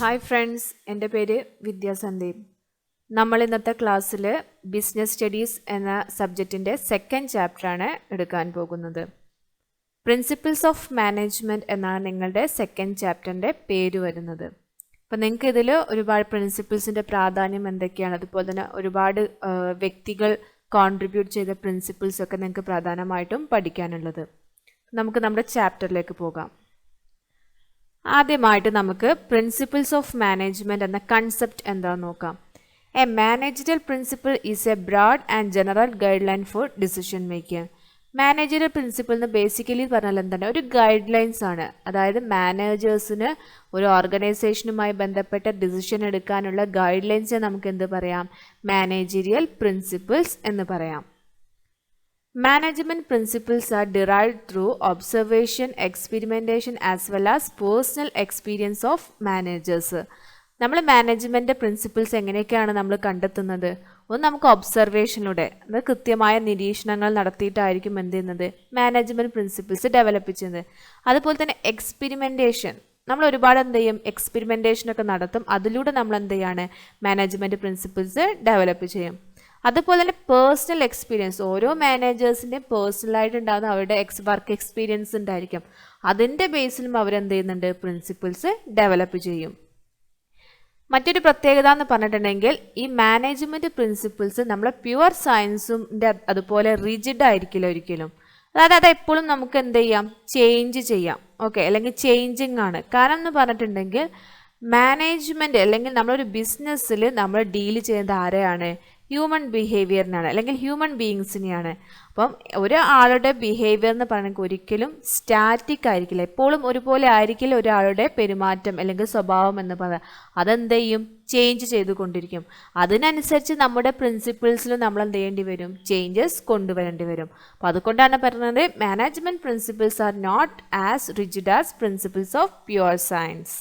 Hi friends, എൻ്റെ പേര് വിദ്യാ സന്ദീപ്. നമ്മൾ ഇന്നത്തെ ക്ലാസ്സിൽ ബിസിനസ് സ്റ്റഡീസ് എന്ന സബ്ജക്റ്റിൻ്റെ സെക്കൻഡ് ചാപ്റ്ററാണ് എടുക്കാൻ പോകുന്നത്. പ്രിൻസിപ്പിൾസ് ഓഫ് മാനേജ്മെൻറ്റ് എന്നാണ് നിങ്ങളുടെ സെക്കൻഡ് ചാപ്റ്ററിൻ്റെ പേര് വരുന്നത്. അപ്പോൾ നിങ്ങൾക്ക് ഇതിൽ ഒരുപാട് പ്രിൻസിപ്പിൾസിൻ്റെ പ്രാധാന്യം എന്തൊക്കെയാണ്, അതുപോലെ തന്നെ ഒരുപാട് വ്യക്തികൾ കോൺട്രിബ്യൂട്ട് ചെയ്ത പ്രിൻസിപ്പിൾസൊക്കെ നിങ്ങൾക്ക് പ്രധാനമായിട്ടും പഠിക്കാനുള്ളത്. നമുക്ക് നമ്മുടെ ചാപ്റ്ററിലേക്ക് പോകാം. ആദ്യമായിട്ട് നമുക്ക് പ്രിൻസിപ്പിൾസ് ഓഫ് മാനേജ്മെൻറ്റ് എന്ന കൺസെപ്റ്റ് എന്താണെന്ന് നോക്കാം. A managerial principle is a broad and general guideline for decision making. Managerial principle എന്ന് ബേസിക്കലി പറഞ്ഞാൽ എന്താണ്, ഒരു ഗൈഡ് ലൈൻസ് ആണ്. അതായത് മാനേജേഴ്സിന് ഒരു ഓർഗനൈസേഷനുമായി ബന്ധപ്പെട്ട ഡിസിഷൻ എടുക്കാനുള്ള ഗൈഡ് ലൈൻസ് നമുക്ക് എന്ത് പറയാം, മാനേജറിയൽ പ്രിൻസിപ്പിൾസ് എന്ന് പറയാം. Management principles are derived through observation, experimentation as well as personal experience of managers. നമ്മൾ മാനേജ്മെൻറ്റ് പ്രിൻസിപ്പിൾസ് എങ്ങനെയൊക്കെയാണ് നമ്മൾ കണ്ടെത്തുന്നത്? ഒന്ന് നമുക്ക് ഒബ്സർവേഷനിലൂടെ, അത് കൃത്യമായ നിരീക്ഷണങ്ങൾ നടത്തിയിട്ടായിരിക്കും എന്ത് ചെയ്യുന്നത്, മാനേജ്മെൻറ്റ് പ്രിൻസിപ്പിൾസ് ഡെവലപ്പ് ചെയ്യുന്നത്. അതുപോലെ തന്നെ എക്സ്പെരിമെൻറ്റേഷൻ, നമ്മൾ ഒരുപാട് എന്ത് ചെയ്യും, എക്സ്പെരിമെൻറ്റേഷനൊക്കെ നടത്തും. അതിലൂടെ നമ്മൾ എന്ത് ചെയ്യാണ്, മാനേജ്മെൻറ്റ് പ്രിൻസിപ്പിൾസ് ഡെവലപ്പ് ചെയ്യും. അതുപോലെ തന്നെ പേഴ്സണൽ എക്സ്പീരിയൻസ്, ഓരോ മാനേജേഴ്സിൻ്റെയും പേഴ്സണലായിട്ട് ഉണ്ടാകുന്ന അവരുടെ വർക്ക് എക്സ്പീരിയൻസ് ഉണ്ടായിരിക്കും. അതിൻ്റെ ബേസിലും അവരെന്ത് ചെയ്യുന്നുണ്ട്, പ്രിൻസിപ്പിൾസ് ഡെവലപ്പ് ചെയ്യും. മറ്റൊരു പ്രത്യേകത എന്ന് പറഞ്ഞിട്ടുണ്ടെങ്കിൽ ഈ മാനേജ്മെൻറ്റ് പ്രിൻസിപ്പിൾസ് നമ്മളെ പ്യുവർ സയൻസും അതുപോലെ റിജിഡ് ആയിരിക്കില്ല ഒരിക്കലും. അതായത് അത് എപ്പോഴും നമുക്ക് എന്ത് ചെയ്യാം, ചേഞ്ച് ചെയ്യാം. ഓക്കെ, അല്ലെങ്കിൽ ചേഞ്ചിങ് ആണ്. കാരണം എന്ന് പറഞ്ഞിട്ടുണ്ടെങ്കിൽ മാനേജ്മെൻറ്റ് അല്ലെങ്കിൽ നമ്മളൊരു ബിസിനസ്സിൽ നമ്മൾ ഡീൽ ചെയ്യുന്നത് ആരെയാണ്, ഹ്യൂമൻ ബിഹേവിയറിനാണ്, അല്ലെങ്കിൽ ഹ്യൂമൻ ബീയിങ്സിനെയാണ്. അപ്പം ഒരാളുടെ ബിഹേവിയർ എന്ന് പറയുന്നത് ഒരിക്കലും സ്റ്റാറ്റിക് ആയിരിക്കില്ല, എപ്പോഴും ഒരുപോലെ ആയിരിക്കില്ല ഒരാളുടെ പെരുമാറ്റം അല്ലെങ്കിൽ സ്വഭാവം എന്ന് പറയുന്നത്. അതെന്ത് ചെയ്യും, ചേഞ്ച് ചെയ്തുകൊണ്ടിരിക്കും. അതിനനുസരിച്ച് നമ്മുടെ പ്രിൻസിപ്പിൾസിൽ നമ്മൾ എന്ത് ചെയ്യേണ്ടി വരും, ചേഞ്ചസ് കൊണ്ടുവരേണ്ടി വരും. അപ്പോൾ അതുകൊണ്ടാണ് പറയുന്നത് management principles are not as rigid as principles of pure science.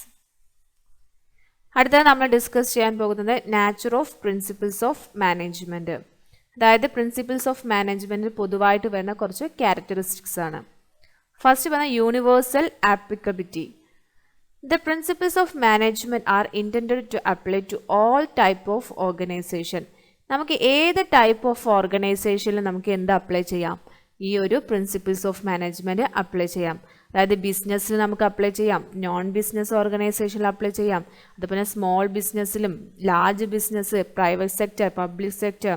അടുത്തത് നമ്മൾ ഡിസ്കസ് ചെയ്യാൻ പോകുന്നത് nature of principles of management. അതായത് പ്രിൻസിപ്പിൾസ് ഓഫ് മാനേജ്മെൻറ്റിൽ പൊതുവായിട്ട് വരുന്ന കുറച്ച് ക്യാരക്ടറിസ്റ്റിക്സ് ആണ്. ഫസ്റ്റ് പറഞ്ഞ universal applicability. The principles of management are intended to apply to all type of organisation. നമുക്ക് ഏത് ടൈപ്പ് ഓഫ് ഓർഗനൈസേഷനിൽ നമുക്ക് എന്ത് അപ്ലൈ ചെയ്യാം, ഈ ഒരു പ്രിൻസിപ്പിൾസ് ഓഫ് മാനേജ്മെൻറ്റ് അപ്ലൈ ചെയ്യാം. അതായത് ബിസിനസ്സിൽ നമുക്ക് അപ്ലൈ ചെയ്യാം, നോൺ ബിസിനസ് ഓർഗനൈസേഷനിൽ അപ്ലൈ ചെയ്യാം, അതുപോലെ സ്മോൾ ബിസിനസ്സിലും, large business, private sector, public sector,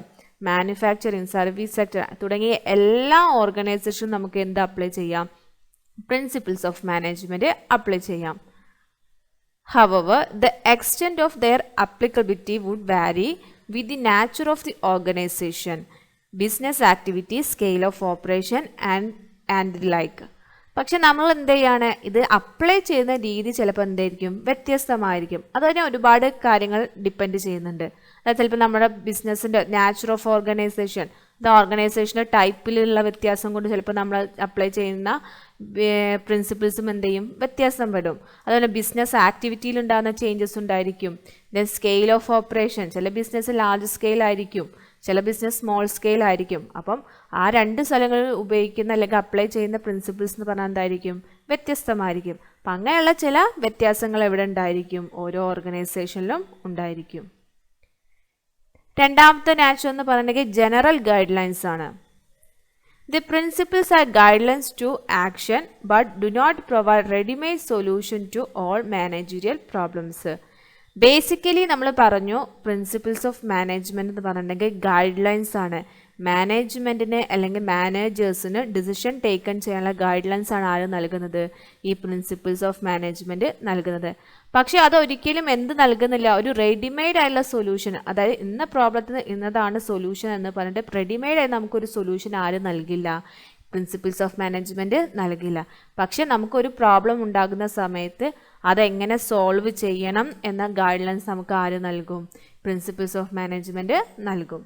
manufacturing, service sector തുടങ്ങിയ എല്ലാ ഓർഗനൈസേഷനും നമുക്ക് എന്ത് അപ്ലൈ ചെയ്യാം, പ്രിൻസിപ്പിൾസ് ഓഫ് മാനേജ്മെൻറ്റ് അപ്ലൈ ചെയ്യാം. However, the extent of their applicability would vary with the nature of the organization, business activity, scale of operation and the like. പക്ഷെ നമ്മൾ എന്ത് ചെയ്യാണ്, ഇത് അപ്ലൈ ചെയ്യുന്ന രീതി ചിലപ്പോൾ എന്തായിരിക്കും, വ്യത്യസ്തമായിരിക്കും. അതിന് ഒരുപാട് കാര്യങ്ങൾ ഡിപ്പെൻഡ് ചെയ്യുന്നുണ്ട്. അതായത് ചിലപ്പോൾ നമ്മുടെ ബിസിനസ്സിൻ്റെ നാച്ചർ ഓഫ് ഓർഗനൈസേഷൻ, ഇത് ഓർഗനൈസേഷൻ്റെ ടൈപ്പിലുള്ള വ്യത്യാസം കൊണ്ട് ചിലപ്പോൾ നമ്മൾ അപ്ലൈ ചെയ്യുന്ന പ്രിൻസിപ്പിൾസും എന്ത് ചെയ്യും, വ്യത്യാസം വരും. അതുപോലെ ബിസിനസ് ആക്ടിവിറ്റിയിലുണ്ടാകുന്ന ചേഞ്ചസ് ഉണ്ടായിരിക്കും. ദെൻ സ്കെയിൽ ഓഫ് ഓപ്പറേഷൻ, ചില ബിസിനസ് ലാർജ് സ്കെയിൽ ആയിരിക്കും, ചില ബിസിനസ് സ്മോൾ സ്കെയിൽ ആയിരിക്കും. അപ്പം ആ രണ്ട് സ്ഥലങ്ങളിൽ ഉപയോഗിക്കുന്ന അല്ലെങ്കിൽ അപ്ലൈ ചെയ്യുന്ന പ്രിൻസിപ്പിൾസ് എന്ന് പറഞ്ഞാൽ എന്തായിരിക്കും, വ്യത്യസ്തമായിരിക്കും. അപ്പം അങ്ങനെയുള്ള ചില വ്യത്യാസങ്ങൾ എവിടെ ഉണ്ടായിരിക്കും, ഓരോ ഓർഗനൈസേഷനിലും ഉണ്ടായിരിക്കും. രണ്ടാമത്തെ നാച്ചർ എന്ന് പറഞ്ഞിട്ടുണ്ടെങ്കിൽ ജനറൽ ഗൈഡ് ലൈൻസ് ആണ്. The principles are guidelines to action but do not provide readymade solution to all managerial problems. Basically നമ്മൾ പറഞ്ഞു പ്രിൻസിപ്പിൾസ് ഓഫ് മാനേജ്മെൻറ്റ് എന്ന് പറഞ്ഞിട്ടുണ്ടെങ്കിൽ ഗൈഡ് ലൈൻസ് ആണ്. മാനേജ്മെൻറ്റിന് അല്ലെങ്കിൽ മാനേജേഴ്സിന് ഡിസിഷൻ ടേക്കൺ ചെയ്യാനുള്ള ഗൈഡ് ലൈൻസ് ആണ് ആര് നൽകുന്നത്, ഈ പ്രിൻസിപ്പിൾസ് ഓഫ് മാനേജ്മെൻറ്റ് നൽകുന്നത്. പക്ഷേ അതൊരിക്കലും എന്ത് നൽകുന്നില്ല, ഒരു റെഡിമെയ്ഡ് ആയിട്ടുള്ള സൊല്യൂഷൻ, അതായത് ഇന്ന പ്രോബ്ലത്തിന് ഇന്നതാണ് സൊല്യൂഷൻ എന്ന് പറഞ്ഞിട്ട് റെഡിമെയ്ഡായി നമുക്കൊരു സൊല്യൂഷൻ ആരും നൽകില്ല, പ്രിൻസിപ്പിൾസ് ഓഫ് മാനേജ്മെൻറ്റ് നൽകില്ല. പക്ഷെ നമുക്കൊരു പ്രോബ്ലം ഉണ്ടാകുന്ന സമയത്ത് അതെങ്ങനെ സോൾവ് ചെയ്യണം എന്ന ഗൈഡ് ലൈൻസ് നമുക്ക് ആര് നൽകും, പ്രിൻസിപ്പിൾസ് ഓഫ് മാനേജ്മെൻറ്റ് നൽകും.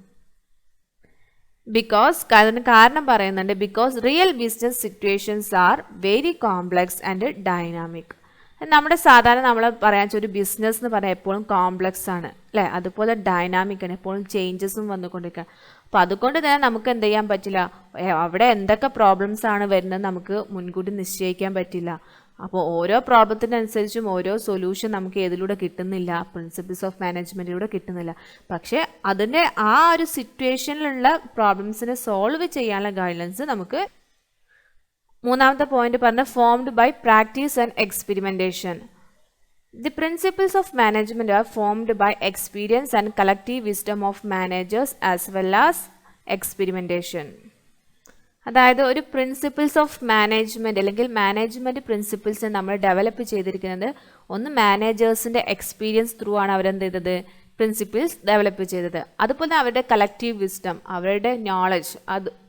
അതിന് കാരണം പറയുന്നുണ്ട്, because real business situations are very complex and dynamic. നമ്മുടെ സാധാരണ നമ്മൾ പറയാൻ വെച്ചാൽ ഒരു ബിസിനസ് എന്ന് പറയാൻ എപ്പോഴും കോംപ്ലക്സ് ആണ് അല്ലേ, അതുപോലെ ഡൈനാമിക് ആണ്, എപ്പോഴും ചേഞ്ചസും വന്നുകൊണ്ടിരിക്കുക. അപ്പോൾ അതുകൊണ്ട് തന്നെ നമുക്ക് എന്ത് ചെയ്യാൻ പറ്റില്ല, അവിടെ എന്തൊക്കെ പ്രോബ്ലംസ് ആണ് വരുന്നത് നമുക്ക് മുൻകൂട്ടി നിശ്ചയിക്കാൻ പറ്റില്ല. അപ്പോൾ ഓരോ പ്രോബ്ലത്തിനനുസരിച്ചും ഓരോ സൊല്യൂഷൻ നമുക്ക് ഏതിലൂടെ കിട്ടുന്നില്ല, പ്രിൻസിപ്പിൾസ് ഓഫ് മാനേജ്മെൻറ്റിലൂടെ കിട്ടുന്നില്ല. പക്ഷേ അതിൻ്റെ ആ ഒരു സിറ്റുവേഷനിലുള്ള പ്രോബ്ലംസിനെ സോൾവ് ചെയ്യാനുള്ള ഗൈഡൻസ് നമുക്ക് മൂന്നാമത്തെ പോയിന്റ് പറഞ്ഞ formed by practice and experimentation. The principles of management are formed by experience and collective wisdom of managers as well as experimentation. അതായത് ഒരു പ്രിൻസിപ്പിൾസ് ഓഫ് മാനേജ്മെൻറ്റ് അല്ലെങ്കിൽ മാനേജ്മെൻറ്റ് പ്രിൻസിപ്പിൾസ് നമ്മൾ ഡെവലപ്പ് ചെയ്തിരിക്കുന്നത് ഒന്ന് മാനേജേഴ്സിൻ്റെ എക്സ്പീരിയൻസ് ത്രൂ ആണ് അവരെന്ത് ചെയ്തത്, പ്രിൻസിപ്പിൾസ് ഡെവലപ്പ് ചെയ്തത്. അതുപോലെ അവരുടെ കളക്റ്റീവ് വിസ്ഡം, അവരുടെ നോളജ്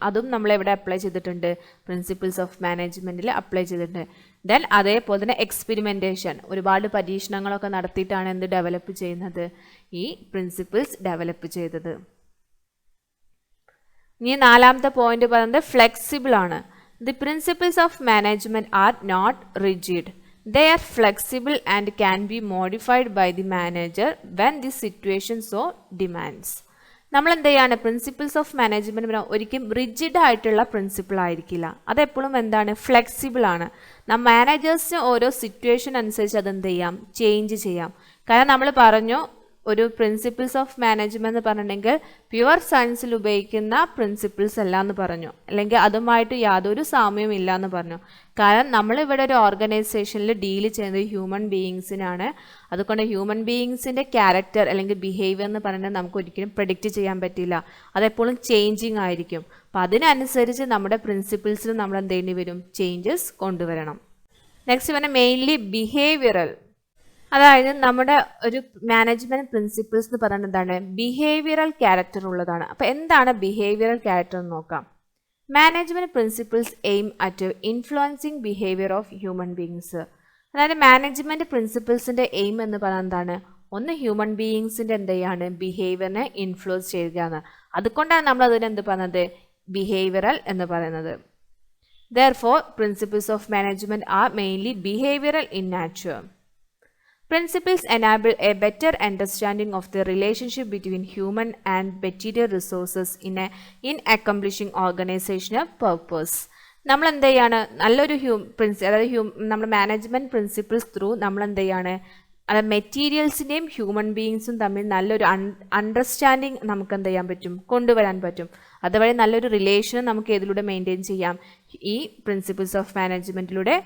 അതും നമ്മളെവിടെ അപ്ലൈ ചെയ്തിട്ടുണ്ട്, പ്രിൻസിപ്പിൾസ് ഓഫ് മാനേജ്മെൻറ്റിൽ അപ്ലൈ ചെയ്തിട്ടുണ്ട്. ദെൻ അതേപോലെ തന്നെ എക്സ്പെരിമെൻറ്റേഷൻ, ഒരുപാട് പരീക്ഷണങ്ങളൊക്കെ നടത്തിയിട്ടാണ് എന്ത് ഡെവലപ്പ് ചെയ്യുന്നത്, ഈ പ്രിൻസിപ്പിൾസ് ഡെവലപ്പ് ചെയ്തത്. ഇനി നാലാമത്തെ പോയിന്റ് പറയുന്നത് ഫ്ലെക്സിബിൾ ആണ്. The principles of management are not rigid. They are flexible and can be modified by the manager when the situation so demands. നമ്മൾ എന്ത് ചെയ്യാണ്, പ്രിൻസിപ്പിൾസ് ഓഫ് മാനേജ്മെൻറ്റ് ഒരിക്കലും റിജിഡ് ആയിട്ടുള്ള പ്രിൻസിപ്പിൾ ആയിരിക്കില്ല, അതെപ്പോഴും എന്താണ്, ഫ്ലെക്സിബിൾ ആണ്. മാനേജേഴ്സിന് ഓരോ സിറ്റുവേഷൻ അനുസരിച്ച് അതെന്ത് ചെയ്യാം, ചേഞ്ച് ചെയ്യാം. കാരണം നമ്മൾ പറഞ്ഞു ഒരു പ്രിൻസിപ്പിൾസ് ഓഫ് മാനേജ്മെൻറ്റ് എന്ന് പറഞ്ഞിട്ടുണ്ടെങ്കിൽ പ്യുവർ സയൻസിൽ ഉപയോഗിക്കുന്ന പ്രിൻസിപ്പിൾസ് അല്ല എന്ന് പറഞ്ഞു, അല്ലെങ്കിൽ അതുമായിട്ട് യാതൊരു സാമ്യവും ഇല്ല എന്ന് പറഞ്ഞു. കാരണം നമ്മളിവിടെ ഒരു ഓർഗനൈസേഷനിൽ ഡീൽ ചെയ്യുന്നത് ഹ്യൂമൻ ബീയിങ്സിനാണ്. അതുകൊണ്ട് ഹ്യൂമൻ ബീയിങ്സിൻ്റെ ക്യാരക്ടർ അല്ലെങ്കിൽ ബിഹേവിയർ എന്ന് പറഞ്ഞാൽ നമുക്ക് ഒരിക്കലും പ്രെഡിക്റ്റ് ചെയ്യാൻ പറ്റില്ല, അതെപ്പോഴും ചേഞ്ചിങ് ആയിരിക്കും. അപ്പം അതിനനുസരിച്ച് നമ്മുടെ പ്രിൻസിപ്പിൾസിൽ നമ്മൾ എന്ത് ചെയ്യേണ്ടി വരും, ചേഞ്ചസ് കൊണ്ടുവരണം. നെക്സ്റ്റ് പറഞ്ഞാൽ മെയിൻലി ബിഹേവിയറൽ. അതായത് നമ്മുടെ ഒരു മാനേജ്മെൻറ്റ് പ്രിൻസിപ്പിൾസ് എന്ന് പറയുന്നത് എന്താണ്, ബിഹേവിയറൽ ക്യാരക്ടർ ഉള്ളതാണ്. അപ്പോൾ എന്താണ് ബിഹേവിയറൽ ക്യാരക്ടർ എന്ന് നോക്കാം. Management principles aim at influencing behaviour of human beings. അതായത് മാനേജ്മെൻറ്റ് പ്രിൻസിപ്പിൾസിൻ്റെ എയിം എന്ന് പറയുന്നത് എന്താണ്, ഒന്ന് ഹ്യൂമൻ ബീയിങ്സിൻ്റെ എന്ത് ചെയ്യാണ്, ബിഹേവിയറിനെ ഇൻഫ്ലുവൻസ് ചെയ്യുകയാണ്. അതുകൊണ്ടാണ് നമ്മൾ അതിനെന്ത് പറയുന്നത്, ബിഹേവിയറൽ എന്ന് പറയുന്നത്. Therefore, principles of management are mainly behavioral in nature. Principles enable a better understanding of the relationship between human and material resources in accomplishing organizational purpose. നമ്മൾ എന്ത് ചെയ്യാണ്, നല്ലൊരു അതായത് നമ്മുടെ മാനേജ്മെൻറ്റ് പ്രിൻസിപ്പിൾസ് ത്രൂ നമ്മൾ എന്ത് ചെയ്യാണ്, അത് മെറ്റീരിയൽസിൻ്റെയും ഹ്യൂമൻ ബീയിങ്സും തമ്മിൽ നല്ലൊരു അണ്ടർസ്റ്റാൻഡിങ് നമുക്ക് എന്ത് ചെയ്യാൻ പറ്റും, കൊണ്ടുവരാൻ പറ്റും. അതുവഴി നല്ലൊരു റിലേഷൻ നമുക്ക് ഏതിലൂടെ മെയിൻറ്റെയിൻ ചെയ്യാം, ഈ പ്രിൻസിപ്പിൾസ് ഓഫ് മാനേജ്മെൻറ്റിലൂടെ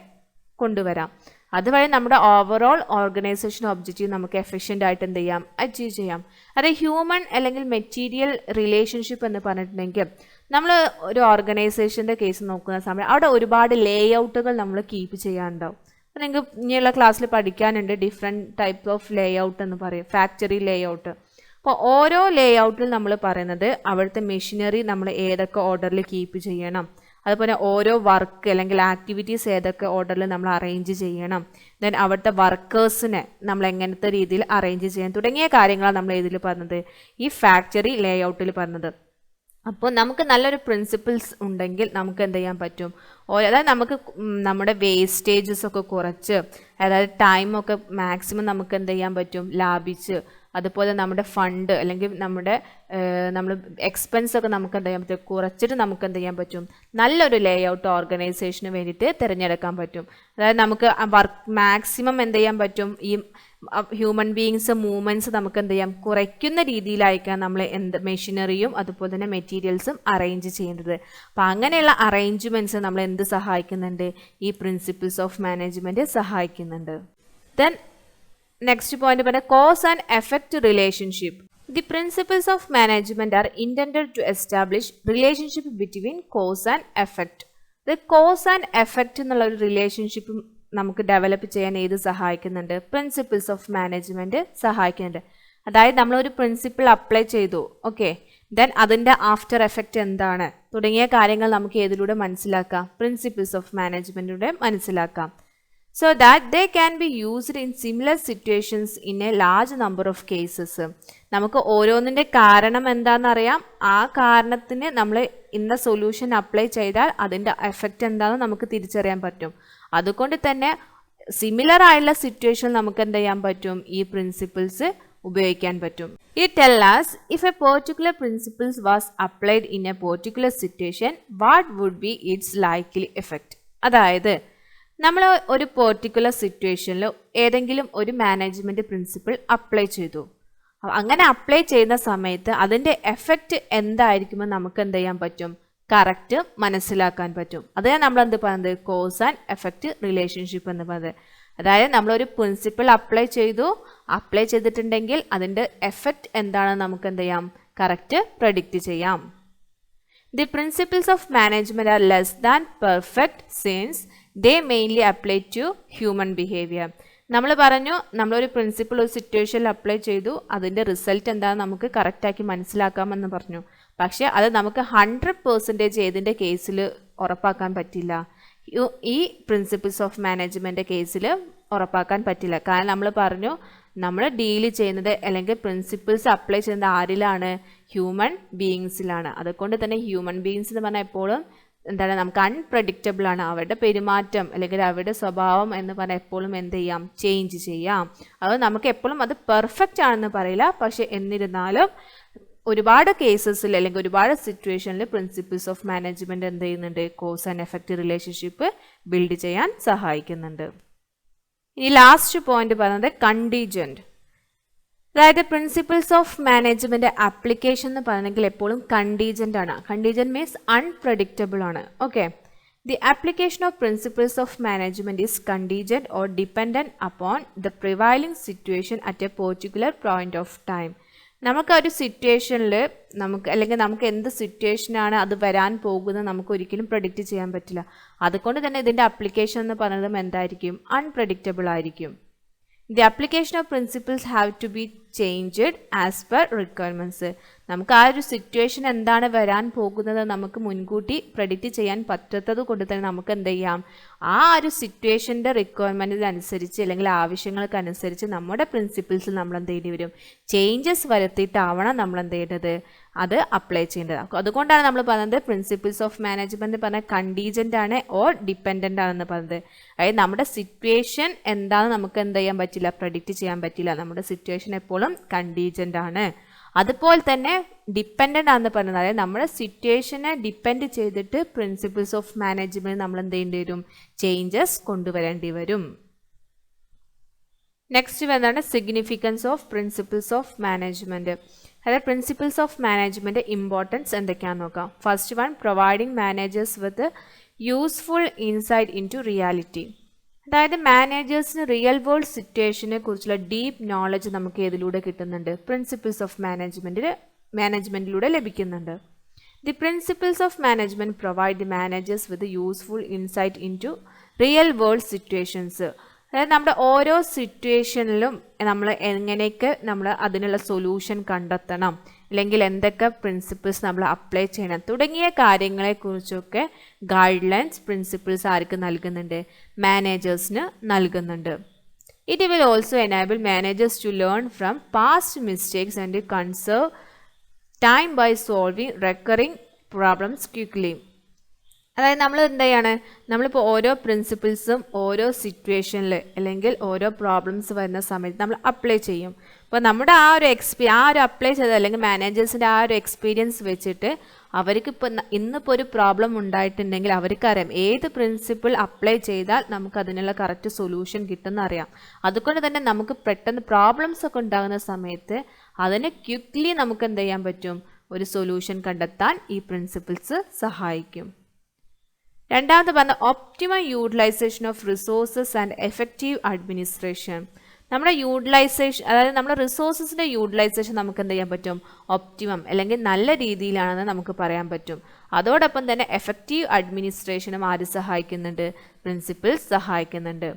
കൊണ്ടുവരാം. അതുവഴി നമ്മുടെ ഓവറോൾ ഓർഗനൈസേഷൻ ഒബ്ജക്റ്റീവ് നമുക്ക് എഫിഷ്യൻ്റ് ആയിട്ട് എന്ത് ചെയ്യാം, അച്ചീവ് ചെയ്യാം. അതായത് ഹ്യൂമൻ അല്ലെങ്കിൽ മെറ്റീരിയൽ റിലേഷൻഷിപ്പ് എന്ന് പറഞ്ഞിട്ടുണ്ടെങ്കിൽ നമ്മൾ ഒരു ഓർഗനൈസേഷൻ്റെ കേസ് നോക്കുന്ന സമയം അവിടെ ഒരുപാട് ലേ ഔട്ടുകൾ നമ്മൾ കീപ്പ് ചെയ്യാനുണ്ടാവും. അപ്പോൾ നിങ്ങൾക്ക് ഇനിയുള്ള ക്ലാസ്സിൽ പഠിക്കാനുണ്ട് different type of Leh out എന്ന് പറയും, ഫാക്ടറി ലേ ഔട്ട്. അപ്പോൾ ഓരോ ലേ ഔട്ടിൽ നമ്മൾ പറയുന്നത് അവിടുത്തെ മെഷീനറി നമ്മൾ ഏതൊക്കെ ഓർഡറിൽ കീപ്പ് ചെയ്യണം, അതുപോലെ ഓരോ വർക്ക് അല്ലെങ്കിൽ ആക്ടിവിറ്റീസ് ഏതൊക്കെ ഓർഡറിൽ നമ്മൾ അറേഞ്ച് ചെയ്യണം, ദെൻ അവിടുത്തെ വർക്കേഴ്സിനെ നമ്മൾ എങ്ങനത്തെ രീതിയിൽ അറേഞ്ച് ചെയ്യണം തുടങ്ങിയ കാര്യങ്ങളാണ് നമ്മൾ ഇതിൽ പറഞ്ഞത്, ഈ ഫാക്ടറി ലേ ഔട്ടിൽ പറഞ്ഞത്. അപ്പോൾ നമുക്ക് നല്ലൊരു പ്രിൻസിപ്പിൾസ് ഉണ്ടെങ്കിൽ നമുക്ക് എന്ത് ചെയ്യാൻ പറ്റും, അതായത് നമുക്ക് നമ്മുടെ വേസ്റ്റേജസ് ഒക്കെ കുറച്ച്, അതായത് ടൈമൊക്കെ മാക്സിമം നമുക്ക് എന്ത് ചെയ്യാൻ പറ്റും, ലാഭിച്ച്, അതുപോലെ നമ്മുടെ ഫണ്ട് അല്ലെങ്കിൽ നമ്മൾ എക്സ്പെൻസ് ഒക്കെ നമുക്ക് എന്ത് ചെയ്യാൻ പറ്റും, കുറച്ചിട്ട് നമുക്ക് എന്ത് ചെയ്യാൻ പറ്റും, നല്ലൊരു ലേ ഔട്ട് ഓർഗനൈസേഷന് വേണ്ടിയിട്ട് തിരഞ്ഞെടുക്കാൻ പറ്റും. അതായത് നമുക്ക് വർക്ക് മാക്സിമം എന്ത് ചെയ്യാൻ പറ്റും, ഈ ഹ്യൂമൻ ബീയിങ്സ് മൂവ്മെൻറ്റ്സ് നമുക്ക് എന്ത് ചെയ്യാം, കുറയ്ക്കുന്ന രീതിയിലായിരിക്കാം നമ്മൾ മെഷീനറിയും അതുപോലെ തന്നെ മെറ്റീരിയൽസും അറേഞ്ച് ചെയ്യേണ്ടത്. അപ്പോൾ അങ്ങനെയുള്ള അറേഞ്ച്മെൻറ്റ്സ് നമ്മൾ എന്ത് സഹായിക്കുന്നുണ്ട്, ഈ പ്രിൻസിപ്പിൾസ് ഓഫ് മാനേജ്മെൻറ്റ് സഹായിക്കുന്നുണ്ട്. ദെൻ നെക്സ്റ്റ് പോയിന്റ് പറഞ്ഞാൽ cause and effect relationship. The principles of management are intended to establish relationship between cause and effect. The cause and effect എന്നുള്ള ഒരു റിലേഷൻഷിപ്പ് നമുക്ക് ഡെവലപ്പ് ചെയ്യാൻ ഏത് സഹായിക്കുന്നുണ്ട്, പ്രിൻസിപ്പിൾസ് ഓഫ് മാനേജ്മെന്റ് സഹായിക്കുന്നുണ്ട്. അതായത് നമ്മളൊരു പ്രിൻസിപ്പിൾ അപ്ലൈ ചെയ്തു, ഓക്കെ, ദെൻ അതിൻ്റെ ആഫ്റ്റർ എഫക്റ്റ് എന്താണ് തുടങ്ങിയ കാര്യങ്ങൾ നമുക്ക് ഏതിലൂടെ മനസ്സിലാക്കാം, പ്രിൻസിപ്പിൾസ് ഓഫ് മാനേജ്മെന്റിലൂടെ മനസ്സിലാക്കാം. So that they can be used in similar situations in a large number of cases. നമുക്ക് ഓരോന്നിൻ്റെ കാരണം എന്താണെന്നറിയാം, ആ കാരണത്തിന് നമ്മൾ ഇന്ന സൊല്യൂഷൻ അപ്ലൈ ചെയ്താൽ അതിൻ്റെ എഫക്റ്റ് എന്താണെന്ന് നമുക്ക് തിരിച്ചറിയാൻ പറ്റും. അതുകൊണ്ട് തന്നെ സിമിലർ ആയുള്ള സിറ്റുവേഷൻ നമുക്ക് എന്ത് ചെയ്യാൻ പറ്റും, ഈ പ്രിൻസിപ്പിൾസ് ഉപയോഗിക്കാൻ പറ്റും. It tells us if a particular principle was applied in a particular situation, what would be its likely effect. അതായത് നമ്മൾ ഒരു പെർട്ടിക്കുലർ സിറ്റുവേഷനിൽ ഏതെങ്കിലും ഒരു മാനേജ്മെൻറ്റ് പ്രിൻസിപ്പിൾ അപ്ലൈ ചെയ്തു. അങ്ങനെ അപ്ലൈ ചെയ്യുന്ന സമയത്ത് അതിൻ്റെ എഫക്റ്റ് എന്തായിരിക്കുമെന്ന് നമുക്ക് എന്ത് ചെയ്യാൻ പറ്റും? കറക്റ്റ് മനസ്സിലാക്കാൻ പറ്റും. അതേ നമ്മൾ എന്ത് പറയുന്നത്? കോസ് ആൻഡ് എഫക്റ്റ് റിലേഷൻഷിപ്പ് എന്ന് പറയുന്നത്. അതായത് നമ്മളൊരു പ്രിൻസിപ്പിൾ അപ്ലൈ ചെയ്തിട്ടുണ്ടെങ്കിൽ അതിൻ്റെ എഫക്റ്റ് എന്താണെന്ന് നമുക്ക് എന്ത് ചെയ്യാം? കറക്റ്റ് പ്രഡിക്റ്റ് ചെയ്യാം. The principles of management are less than perfect since they mainly apply to human behavior. നമ്മൾ പറഞ്ഞു നമ്മളൊരു പ്രിൻസിപ്പിൾ ഒരു സിറ്റുവേഷനിൽ അപ്ലൈ ചെയ്തു, അതിൻ്റെ റിസൾട്ട് എന്താണെന്ന് നമുക്ക് കറക്റ്റാക്കി മനസ്സിലാക്കാമെന്ന് പറഞ്ഞു. പക്ഷേ അത് നമുക്ക് 100% ഏതിൻ്റെ കേസിൽ ഉറപ്പാക്കാൻ പറ്റില്ല. ഈ പ്രിൻസിപ്പിൾസ് ഓഫ് മാനേജ്മെൻറ്റ് കേസിൽ ഉറപ്പാക്കാൻ പറ്റില്ല. കാരണം നമ്മൾ പറഞ്ഞു നമ്മൾ ഡീൽ ചെയ്യുന്നത് അല്ലെങ്കിൽ പ്രിൻസിപ്പിൾസ് അപ്ലൈ ചെയ്യുന്നത് ആരിലാണ്? ഹ്യൂമൻ ബീയിങ്സിലാണ്. അതുകൊണ്ട് തന്നെ ഹ്യൂമൻ ബീയിങ്സ് എന്ന് പറഞ്ഞാൽ എപ്പോഴും എന്താണ്? നമുക്ക് അൺപ്രഡിക്റ്റബിൾ ആണ്. അവരുടെ പെരുമാറ്റം അല്ലെങ്കിൽ അവരുടെ സ്വഭാവം എന്ന് പറഞ്ഞാൽ എപ്പോഴും എന്ത് ചെയ്യാം? ചേഞ്ച് ചെയ്യാം. അത് നമുക്ക് എപ്പോഴും അത് പെർഫെക്റ്റ് ആണെന്ന് പറയില്ല. പക്ഷെ എന്നിരുന്നാലും ഒരുപാട് കേസസിൽ അല്ലെങ്കിൽ ഒരുപാട് സിറ്റുവേഷനിൽ പ്രിൻസിപ്പിൾസ് ഓഫ് മാനേജ്മെൻറ്റ് എന്ത് ചെയ്യുന്നുണ്ട്? Cos and effect relationship build ചെയ്യാൻ സഹായിക്കുന്നുണ്ട്. ഇനി ലാസ്റ്റ് പോയിന്റ് പറയുന്നത് കണ്ടീജൻറ്റ്. അതായത് പ്രിൻസിപ്പിൾസ് ഓഫ് മാനേജ്മെൻറ്റ് ആപ്ലിക്കേഷൻ എന്ന് പറയണമെങ്കിൽ എപ്പോഴും കണ്ടീജൻ്റ് ആണ്. കണ്ടീജൻറ്റ് മീൻസ് അൺപ്രഡിക്റ്റബിൾ ആണ്. Okay, the application of principles of management is contingent or dependent upon the prevailing situation at A particular point of time. നമുക്ക് ഒരു സിറ്റുവേഷനിൽ നമുക്ക് എന്ത് സിറ്റുവേഷനാണ് അത് വരാൻ പോകുന്നത് നമുക്ക് ഒരിക്കലും പ്രഡിക്റ്റ് ചെയ്യാൻ പറ്റില്ല. അതുകൊണ്ട് തന്നെ ഇതിൻ്റെ അപ്ലിക്കേഷൻ എന്ന് പറയുന്നത് എന്തായിരിക്കും? അൺപ്രഡിക്റ്റബിൾ ആയിരിക്കും. The application of principles have to be changed as per requirements. നമുക്ക് ആ ഒരു സിറ്റുവേഷൻ എന്താണ് വരാൻ പോകുന്നത് നമുക്ക് മുൻകൂട്ടി പ്രഡിക്റ്റ് ചെയ്യാൻ പറ്റാത്തത് കൊണ്ട് തന്നെ നമുക്ക് എന്ത് ചെയ്യാം? ആ ഒരു സിറ്റുവേഷൻ്റെ റിക്വയർമെൻറ്റിനനുസരിച്ച് അല്ലെങ്കിൽ ആവശ്യങ്ങൾക്കനുസരിച്ച് നമ്മുടെ പ്രിൻസിപ്പിൾസിൽ നമ്മൾ എന്ത് ചെയ്യേണ്ടി വരും? ചേഞ്ചസ് വരുത്തിയിട്ടാവണം നമ്മൾ എന്ത് ചെയ്യേണ്ടത്? അത് അപ്ലൈ ചെയ്യേണ്ടത്. അതുകൊണ്ടാണ് നമ്മൾ പറയുന്നത് പ്രിൻസിപ്പിൾസ് ഓഫ് മാനേജ്മെൻറ്റ് പറഞ്ഞാൽ കണ്ടീജൻ്റ് ആണ് ഓർ ഡിപ്പെൻഡൻ്റ് ആണെന്ന് പറയുന്നത്. അതായത് നമ്മുടെ സിറ്റുവേഷൻ എന്താണെന്ന് നമുക്ക് എന്ത് ചെയ്യാൻ പറ്റില്ല? പ്രഡിക്റ്റ് ചെയ്യാൻ പറ്റില്ല. നമ്മുടെ സിറ്റുവേഷൻ എപ്പോഴും കണ്ടീജൻ്റ് ആണ്. അതുപോലെ തന്നെ ഡിപ്പെൻഡൻ്റ് ആണെന്ന് പറയുന്നത് അതായത് നമ്മുടെ സിറ്റുവേഷനെ ഡിപ്പെൻഡ് ചെയ്തിട്ട് പ്രിൻസിപ്പിൾസ് ഓഫ് മാനേജ്മെൻറ്റ് നമ്മൾ എന്ത് ചെയ്യേണ്ടി വരും? ചേഞ്ചസ് കൊണ്ടുവരേണ്ടി വരും. നെക്സ്റ്റ് എന്താണ്? Significance of principles of management. അതായത് പ്രിൻസിപ്പിൾസ് ഓഫ് മാനേജ്മെൻറ്റ് ഇമ്പോർട്ടൻസ് എന്തൊക്കെയാണെന്ന് നോക്കാം. First one, providing managers with useful insight into reality. അതായത് മാനേജേഴ്സിന് റിയൽ വേൾഡ് സിറ്റുവേഷനെ കുറിച്ചുള്ള ഡീപ്പ് നോളജ് നമുക്ക് ഏതിലൂടെ കിട്ടുന്നുണ്ട്? പ്രിൻസിപ്പിൾസ് ഓഫ് മാനേജ്മെൻറ്റിലൂടെ ലഭിക്കുന്നുണ്ട്. The principles of management provide the managers with useful insight into real world situations. അതായത് നമ്മുടെ ഓരോ സിറ്റുവേഷനിലും നമ്മൾ എങ്ങനെയൊക്കെ നമ്മൾ അതിനുള്ള സൊല്യൂഷൻ കണ്ടെത്തണം, അല്ലെങ്കിൽ എന്തൊക്കെ പ്രിൻസിപ്പിൾസ് നമ്മൾ അപ്ലൈ ചെയ്യണം തുടങ്ങിയ കാര്യങ്ങളെക്കുറിച്ചൊക്കെ ഗൈഡ് ലൈൻസ് പ്രിൻസിപ്പിൾസ് ആർക്ക് നൽകുന്നുണ്ട്? മാനേജേഴ്സിന് നൽകുന്നുണ്ട്. It will also enable managers to learn from past mistakes and conserve time by solving recurring problems quickly. അതായത് നമ്മൾ എന്ത് ചെയ്യാണ്? നമ്മളിപ്പോൾ ഓരോ പ്രിൻസിപ്പിൾസും ഓരോ സിറ്റുവേഷനിൽ അല്ലെങ്കിൽ ഓരോ പ്രോബ്ലംസ് വരുന്ന സമയത്ത് നമ്മൾ അപ്ലൈ ചെയ്യും. അപ്പോൾ നമ്മുടെ ആ ഒരു അപ്ലൈ ചെയ്ത് അല്ലെങ്കിൽ മാനേജേഴ്സിൻ്റെ ആ ഒരു എക്സ്പീരിയൻസ് വെച്ചിട്ട് അവർക്ക് ഇന്നിപ്പോൾ ഒരു പ്രോബ്ലം ഉണ്ടായിട്ടുണ്ടെങ്കിൽ അവർക്കറിയാം ഏത് പ്രിൻസിപ്പിൾ അപ്ലൈ ചെയ്താൽ നമുക്ക് അതിനുള്ള കറക്റ്റ് സൊല്യൂഷൻ കിട്ടുമെന്ന് അറിയാം. അതുകൊണ്ട് തന്നെ നമുക്ക് പെട്ടെന്ന് പ്രോബ്ലംസ് ഒക്കെ ഉണ്ടാകുന്ന സമയത്ത് അതിന് ക്വിക്ക്ലി നമുക്ക് എന്ത് ചെയ്യാൻ പറ്റും? ഒരു സൊല്യൂഷൻ കണ്ടെത്താൻ ഈ പ്രിൻസിപ്പിൾസ് സഹായിക്കും. രണ്ടാമത് പറഞ്ഞ optimum utilisation of resources and effective administration. നമ്മുടെ യൂട്ടിലൈസേഷൻ അതായത് നമ്മുടെ റിസോഴ്സസിൻ്റെ യൂട്ടിലൈസേഷൻ നമുക്ക് എന്ത് ചെയ്യാൻ പറ്റും? ഒപ്റ്റിമം അല്ലെങ്കിൽ നല്ല രീതിയിലാണെന്ന് നമുക്ക് പറയാൻ പറ്റും. അതോടൊപ്പം തന്നെ എഫക്റ്റീവ് അഡ്മിനിസ്ട്രേഷനും ആര് സഹായിക്കുന്നുണ്ട്? പ്രിൻസിപ്പിൾസ് സഹായിക്കുന്നുണ്ട്.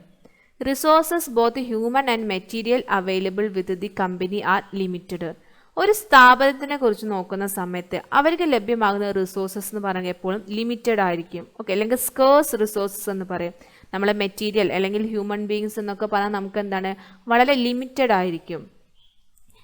Resources both human and material available with the company R limited. ഒരു സ്ഥാപനത്തിനെ കുറിച്ച് നോക്കുന്ന സമയത്ത് അവർക്ക് ലഭ്യമാകുന്ന റിസോഴ്സസ് എന്ന് പറയുന്നത് എപ്പോഴും ലിമിറ്റഡ് ആയിരിക്കും. ഓക്കെ, അല്ലെങ്കിൽ സ്കേഴ്സ് റിസോഴ്സസ് എന്ന് പറയും. നമ്മളെ മെറ്റീരിയൽ അല്ലെങ്കിൽ ഹ്യൂമൻ ബീയിങ്സ് എന്നൊക്കെ പറഞ്ഞാൽ നമുക്ക് എന്താണ്? വളരെ ലിമിറ്റഡ് ആയിരിക്കും.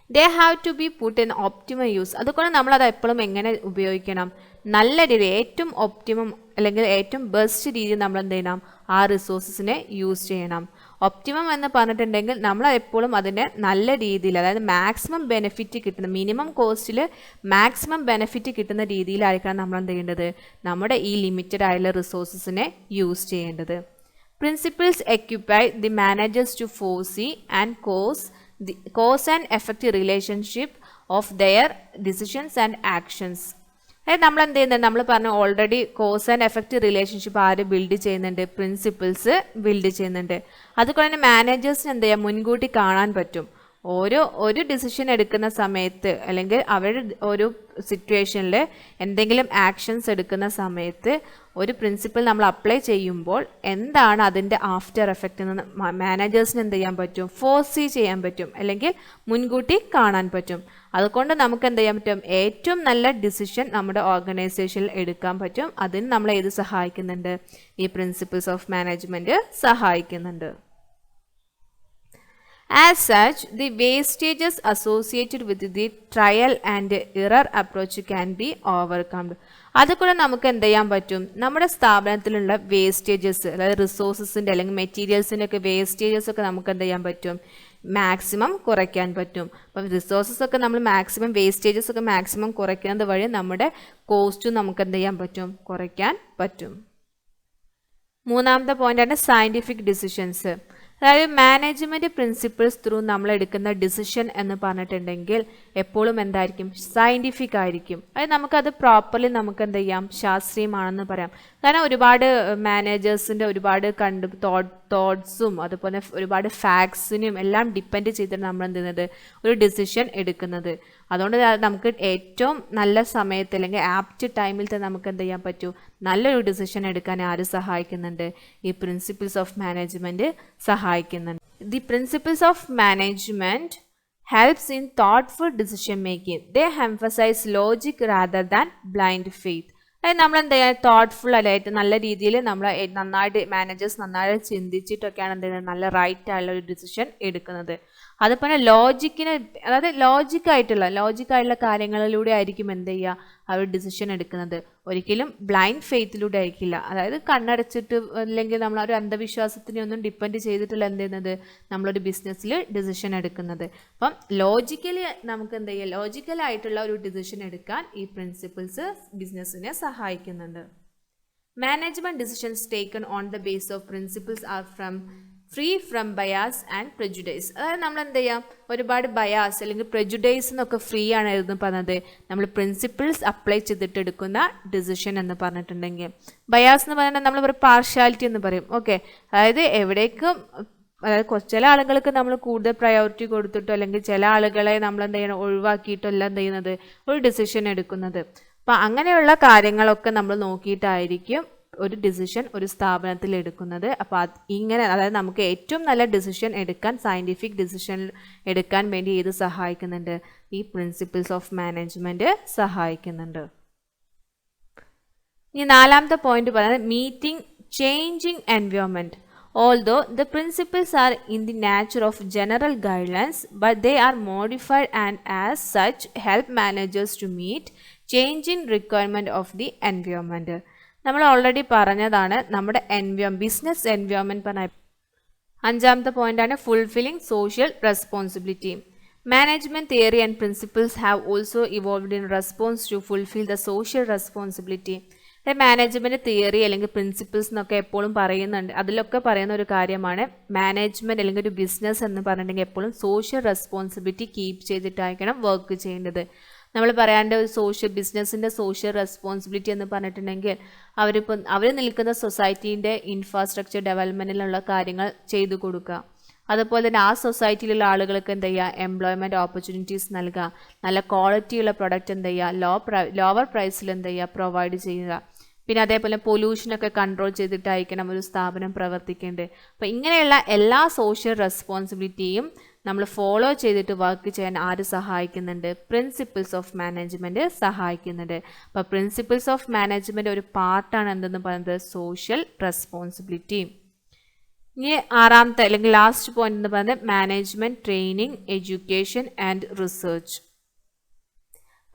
They have to be put in optimum use. അതുകൊണ്ട് നമ്മളത് എപ്പോഴും എങ്ങനെ ഉപയോഗിക്കണം? നല്ല രീതി, ഏറ്റവും ഒപ്റ്റിമം അല്ലെങ്കിൽ ഏറ്റവും ബെസ്റ്റ് രീതിയിൽ നമ്മൾ എന്ത് ചെയ്യണം? ആ റിസോഴ്സസിനെ യൂസ് ചെയ്യണം. ഒപ്റ്റിമം എന്ന് പറഞ്ഞിട്ടുണ്ടെങ്കിൽ നമ്മൾ എപ്പോഴും അതിനെ നല്ല രീതിയിൽ അതായത് മാക്സിമം ബെനിഫിറ്റ് കിട്ടുന്ന മിനിമം കോസ്റ്റിൽ മാക്സിമം ബെനിഫിറ്റ് കിട്ടുന്ന രീതിയിലായിരിക്കണം നമ്മൾ എന്ത് ചെയ്യേണ്ടത്? നമ്മുടെ ഈ ലിമിറ്റഡ് ആയുള്ള റിസോഴ്സസിനെ യൂസ് ചെയ്യേണ്ടത്. Principles equip the managers to foresee and cause and effect relationship of their decisions and actions. നമ്മൾ എന്ത് ചെയ്യുന്നുണ്ട്, നമ്മൾ പറഞ്ഞു already cos and effect relationship ആര് ബിൽഡ് ചെയ്യുന്നുണ്ട്, പ്രിൻസിപ്പിൾസ് ബിൽഡ് ചെയ്യുന്നുണ്ട്. അതുകൊണ്ട് തന്നെ മാനേജേഴ്സിന് എന്ത് ചെയ്യാം, മുൻകൂട്ടി കാണാൻ പറ്റും. ഒരു ഡിസിഷൻ എടുക്കുന്ന സമയത്ത് അല്ലെങ്കിൽ അവരുടെ ഒരു സിറ്റുവേഷനിൽ എന്തെങ്കിലും ആക്ഷൻസ് എടുക്കുന്ന സമയത്ത് ഒരു പ്രിൻസിപ്പിൾ നമ്മൾ അപ്ലൈ ചെയ്യുമ്പോൾ എന്താണ് അതിൻ്റെ ആഫ്റ്റർ എഫക്റ്റ് എന്ന് മാനേജേഴ്സിന് എന്ത് ചെയ്യാൻ പറ്റും, ഫോർസീ ചെയ്യാൻ പറ്റും, അല്ലെങ്കിൽ മുൻകൂട്ടി കാണാൻ പറ്റും. അതുകൊണ്ട് നമുക്ക് എന്ത് ചെയ്യാൻ പറ്റും, ഏറ്റവും നല്ല ഡിസിഷൻ നമ്മുടെ ഓർഗനൈസേഷനിൽ എടുക്കാൻ പറ്റും. അതിന് നമ്മളെ ഏത് സഹായിക്കുന്നുണ്ട്, ഈ പ്രിൻസിപ്പിൾസ് ഓഫ് മാനേജ്മെൻറ്റ് സഹായിക്കുന്നുണ്ട്. As such, the wastages associated with the trial and error approach can be overcome. അതുകൂടെ നമുക്ക് എന്ത് ചെയ്യാൻ പറ്റും, നമ്മുടെ സ്ഥാപനത്തിലുള്ള വേസ്റ്റേജസ്, അതായത് റിസോഴ്സസിൻ്റെ അല്ലെങ്കിൽ മെറ്റീരിയൽസിൻ്റെ ഒക്കെ വേസ്റ്റേജസ് ഒക്കെ നമുക്ക് എന്ത് ചെയ്യാൻ പറ്റും, മാക്സിമം കുറയ്ക്കാൻ പറ്റും. അപ്പം റിസോഴ്സസ് ഒക്കെ നമ്മൾ മാക്സിമം, വേസ്റ്റേജസ് ഒക്കെ മാക്സിമം കുറയ്ക്കുന്നത് വഴി നമ്മുടെ കോസ്റ്റും നമുക്ക് എന്ത് ചെയ്യാൻ പറ്റും, കുറയ്ക്കാൻ പറ്റും. മൂന്നാമത്തെ പോയിന്റാണ് സയൻറ്റിഫിക് ഡിസിഷൻസ്. അതായത് മാനേജ്മെൻറ്റ് പ്രിൻസിപ്പിൾസ് ത്രൂ നമ്മൾ എടുക്കുന്ന ഡിസിഷൻ എന്ന് പറഞ്ഞിട്ടുണ്ടെങ്കിൽ എപ്പോഴും എന്തായിരിക്കും, സയൻറ്റിഫിക് ആയിരിക്കും. അതായത് നമുക്കത് പ്രോപ്പർലി നമുക്ക് എന്ത് ചെയ്യാം, ശാസ്ത്രീയമാണെന്ന് പറയാം. കാരണം ഒരുപാട് മാനേജേഴ്സിൻ്റെ ഒരുപാട് തോട്ട്സും അതുപോലെ ഒരുപാട് ഫാക്ട്സിനും എല്ലാം ഡിപ്പെൻഡ് ചെയ്തിട്ട് നമ്മൾ എന്ത് ചെയ്യുന്നത്, ഒരു ഡിസിഷൻ എടുക്കുന്നത്. അതുകൊണ്ട് നമുക്ക് ഏറ്റവും നല്ല സമയത്ത് അല്ലെങ്കിൽ ആപ്റ്റ് ടൈമിൽ തന്നെ നമുക്ക് എന്ത് ചെയ്യാൻ പറ്റൂ, നല്ലൊരു ഡിസിഷൻ എടുക്കാൻ ആര് സഹായിക്കുന്നുണ്ട്, ഈ പ്രിൻസിപ്പിൾസ് ഓഫ് മാനേജ്മെൻറ്റ് സഹായിക്കുന്നുണ്ട്. The principles of management helps in thoughtful decision making. They emphasize logic rather than blind faith. അതായത് നമ്മൾ എന്താ ചെയ്യുക, തോട്ട്ഫുൾ ആയിട്ട് നല്ല രീതിയിൽ നമ്മൾ നന്നായിട്ട് മാനേജേഴ്സ് നന്നായിട്ട് ചിന്തിച്ചിട്ടൊക്കെയാണ് എന്ത് ചെയ്യുന്നത്, നല്ല റൈറ്റ് ആയിട്ടുള്ള ഒരു ഡിസിഷൻ എടുക്കുന്നത്. അതുപോലെ ലോജിക്കിന്, അതായത് ലോജിക്കായിട്ടുള്ള കാര്യങ്ങളിലൂടെ ആയിരിക്കും എന്ത് ചെയ്യുക, അവർ ഡിസിഷൻ എടുക്കുന്നത്. ഒരിക്കലും ബ്ലൈൻഡ് ഫെയ്ത്തിലൂടെ ആയിരിക്കില്ല. അതായത് കണ്ണടച്ചിട്ട് അല്ലെങ്കിൽ നമ്മൾ ഒരു അന്ധവിശ്വാസത്തിനെ ഒന്നും ഡിപ്പെൻഡ് ചെയ്തിട്ടുള്ള എന്ത് ചെയ്യുന്നത്, നമ്മളൊരു ബിസിനസ്സിൽ ഡിസിഷൻ എടുക്കുന്നത്. അപ്പം ലോജിക്കലി നമുക്ക് എന്ത് ചെയ്യുക, ലോജിക്കലായിട്ടുള്ള ഒരു ഡിസിഷൻ എടുക്കാൻ ഈ പ്രിൻസിപ്പിൾസ് ബിസിനസ്സിനെ സഹായിക്കുന്നുണ്ട്. Management decisions taken on the base of principles are free from bias and prejudice. അതായത് നമ്മൾ എന്ത് ചെയ്യാം, ഒരുപാട് ബയാസ് അല്ലെങ്കിൽ പ്രെജുഡൈസ് എന്നൊക്കെ ഫ്രീ ആണ് എന്ന് പറഞ്ഞത് നമ്മൾ പ്രിൻസിപ്പിൾസ് അപ്ലൈ ചെയ്തിട്ട് എടുക്കുന്ന ഡിസിഷൻ എന്ന് പറഞ്ഞിട്ടുണ്ടെങ്കിൽ. ബയാസ് എന്ന് പറഞ്ഞാൽ നമ്മൾ ഒരു പാർഷ്യാലിറ്റി എന്ന് പറയും. ഓക്കെ, അതായത് എവിടേക്കും, അതായത് ചില ആളുകൾക്ക് നമ്മൾ കൂടുതൽ പ്രയോറിറ്റി കൊടുത്തിട്ടോ അല്ലെങ്കിൽ ചില ആളുകളെ നമ്മൾ എന്ത് ചെയ്യണം, ഒഴിവാക്കിയിട്ടോ എല്ലാം എന്ത് ചെയ്യുന്നത്, ഒരു ഡിസിഷൻ എടുക്കുന്നത്. അപ്പം അങ്ങനെയുള്ള കാര്യങ്ങളൊക്കെ നമ്മൾ നോക്കിയിട്ടായിരിക്കും ഒരു ഡിസിഷൻ ഒരു സ്ഥാപനത്തിൽ എടുക്കുന്നത്. അപ്പോൾ അതായത് നമുക്ക് ഏറ്റവും നല്ല ഡിസിഷൻ എടുക്കാൻ, സയൻറ്റിഫിക് ഡിസിഷൻ എടുക്കാൻ വേണ്ടി ഇത് സഹായിക്കുന്നുണ്ട്, ഈ പ്രിൻസിപ്പിൾസ് ഓഫ് മാനേജ്മെൻറ്റ് സഹായിക്കുന്നുണ്ട്. ഇനി നാലാമത്തെ പോയിന്റ് പറയുന്നത് meeting changing environment. Although the principles are in the nature of general guidelines, but they are modified and as such help managers to meet changing requirement of the environment. നമ്മൾ already പറഞ്ഞതാണ് നമ്മുടെ business environment പറഞ്ഞ അഞ്ചാമത്തെ പോയിന്റാണ് fulfilling social responsibility. Management theory and principles have also evolved in response to fulfil the social responsibility. Management theory അല്ലെങ്കിൽ principles എന്നൊക്കെ എപ്പോഴും പറയുന്നുണ്ട്. അതിലൊക്കെ പറയുന്ന ഒരു കാര്യമാണ് മാനേജ്മെൻറ്റ് അല്ലെങ്കിൽ ഒരു ബിസിനസ് എന്ന് പറഞ്ഞിട്ടുണ്ടെങ്കിൽ എപ്പോഴും സോഷ്യൽ റെസ്പോൺസിബിലിറ്റി കീപ്പ് ചെയ്തിട്ടായിരിക്കണം വർക്ക് ചെയ്യേണ്ടത്. നമ്മൾ പറയാണ്ട് ഒരു ബിസിനസ്സിൻ്റെ സോഷ്യൽ റെസ്പോൺസിബിലിറ്റി എന്ന് പറഞ്ഞിട്ടുണ്ടെങ്കിൽ അവർ നിൽക്കുന്ന സൊസൈറ്റീൻ്റെ ഇൻഫ്രാസ്ട്രക്ചർ ഡെവലപ്മെൻറ്റിലുള്ള കാര്യങ്ങൾ ചെയ്തു കൊടുക്കുക. അതുപോലെ തന്നെ ആ സൊസൈറ്റിയിലുള്ള ആളുകൾക്ക് എന്ത് ചെയ്യുക, എംപ്ലോയ്മെൻറ്റ് ഓപ്പർച്യൂണിറ്റീസ് നൽകുക, നല്ല ക്വാളിറ്റിയുള്ള പ്രൊഡക്റ്റ് എന്ത് ചെയ്യുക, ലോവർ പ്രൈസിൽ എന്ത് ചെയ്യുക, പ്രൊവൈഡ് ചെയ്യുക. പിന്നെ അതേപോലെ പൊല്യൂഷനൊക്കെ കൺട്രോൾ ചെയ്തിട്ടായിരിക്കണം ഒരു സ്ഥാപനം പ്രവർത്തിക്കേണ്ടത്. അപ്പോൾ ഇങ്ങനെയുള്ള എല്ലാ സോഷ്യൽ റെസ്പോൺസിബിലിറ്റിയും നമ്മൾ ഫോളോ ചെയ്തിട്ട് വർക്ക് ചെയ്യാൻ ആര് സഹായിക്കുന്നുണ്ട്, പ്രിൻസിപ്പിൾസ് ഓഫ് മാനേജ്മെൻറ്റ് സഹായിക്കുന്നുണ്ട്. അപ്പോൾ പ്രിൻസിപ്പിൾസ് ഓഫ് മാനേജ്മെൻറ്റ് ഒരു പാർട്ടാണ് എന്തെന്ന് പറയുന്നത്, സോഷ്യൽ റെസ്പോൺസിബിലിറ്റി. ഇനി ആറാമത്തെ അല്ലെങ്കിൽ ലാസ്റ്റ് പോയിന്റ് എന്ന് പറയുന്നത് management training, education and research.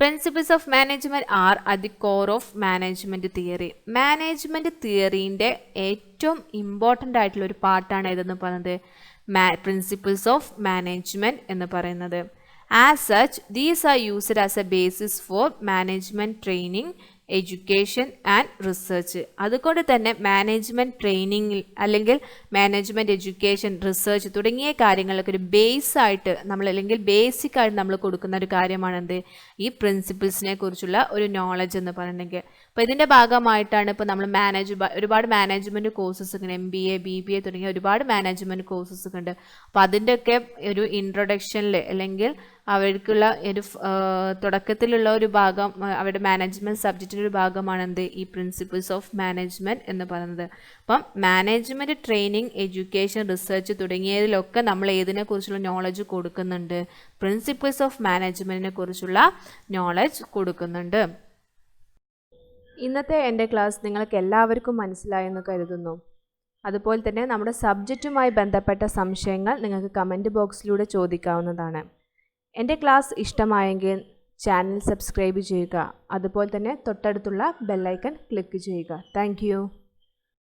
Principles of management are at the core of management theory. Management തിയറീൻ്റെ ഏറ്റവും ഇമ്പോർട്ടൻ്റ് ആയിട്ടുള്ള ഒരു പാർട്ടാണ് ഇതെന്ന് പറയുന്നത് പ്രിൻസിപ്പിൾസ് ഓഫ് മാനേജ്മെൻറ്റ് എന്ന് പറയുന്നത്. As such, these are used as a basis for management training, education and research. അതുകൊണ്ട് തന്നെ മാനേജ്മെൻറ്റ് ട്രെയിനിങ്ങിൽ അല്ലെങ്കിൽ മാനേജ്മെൻറ്റ് എഡ്യൂക്കേഷൻ റിസർച്ച് തുടങ്ങിയ കാര്യങ്ങളൊക്കെ ഒരു ബേസ് ആയിട്ട് നമ്മൾ അല്ലെങ്കിൽ ബേസിക് ആയിട്ട് നമ്മൾ കൊടുക്കുന്ന ഒരു കാര്യമാണെന്ത് ഈ പ്രിൻസിപ്പിൾസിനെ കുറിച്ചുള്ള ഒരു നോളജ് എന്ന് പറഞ്ഞിട്ടുണ്ടെങ്കിൽ. അപ്പോൾ ഇതിൻ്റെ ഭാഗമായിട്ടാണ് ഇപ്പോൾ നമ്മൾ ഒരുപാട് മാനേജ്മെൻറ്റ് കോഴ്സസ് ഉണ്ട്, MBA BBA തുടങ്ങിയ ഒരുപാട് മാനേജ്മെൻറ്റ് കോഴ്സസ് ഒക്കെ ഉണ്ട്. അപ്പോൾ അതിൻ്റെയൊക്കെ ഒരു ഇൻട്രൊഡക്ഷനിൽ അല്ലെങ്കിൽ അവർക്കുള്ള ഒരു തുടക്കത്തിലുള്ള ഒരു ഭാഗം അവരുടെ മാനേജ്മെൻറ്റ് സബ്ജക്റ്റിൻ്റെ ഒരു ഭാഗമാണ് എന്ത് ഈ പ്രിൻസിപ്പിൾസ് ഓഫ് മാനേജ്മെൻറ്റ് എന്ന് പറയുന്നത്. അപ്പം മാനേജ്മെൻറ്റ് ട്രെയിനിങ്, എഡ്യൂക്കേഷൻ, റിസർച്ച് തുടങ്ങിയതിലൊക്കെ നമ്മൾ ഏതിനെക്കുറിച്ചുള്ള നോളജ് കൊടുക്കുന്നുണ്ട്? പ്രിൻസിപ്പിൾസ് ഓഫ് മാനേജ്മെൻറ്റിനെ കുറിച്ചുള്ള നോളജ് കൊടുക്കുന്നുണ്ട്. ഇന്നത്തെ എൻ്റെ ക്ലാസ് നിങ്ങൾക്ക് എല്ലാവർക്കും മനസ്സിലായെന്ന് കരുതുന്നു. അതുപോലെ തന്നെ നമ്മുടെ സബ്ജക്റ്റുമായി ബന്ധപ്പെട്ട സംശയങ്ങൾ നിങ്ങൾക്ക് കമൻറ്റ് ബോക്സിലൂടെ ചോദിക്കാവുന്നതാണ്. എൻ്റെ ക്ലാസ് ഇഷ്ടമായെങ്കിൽ ചാനൽ സബ്സ്ക്രൈബ് ചെയ്യുക. അതുപോലെ തന്നെ തൊട്ടടുത്തുള്ള ബെല്ലൈക്കൺ ക്ലിക്ക് ചെയ്യുക. താങ്ക്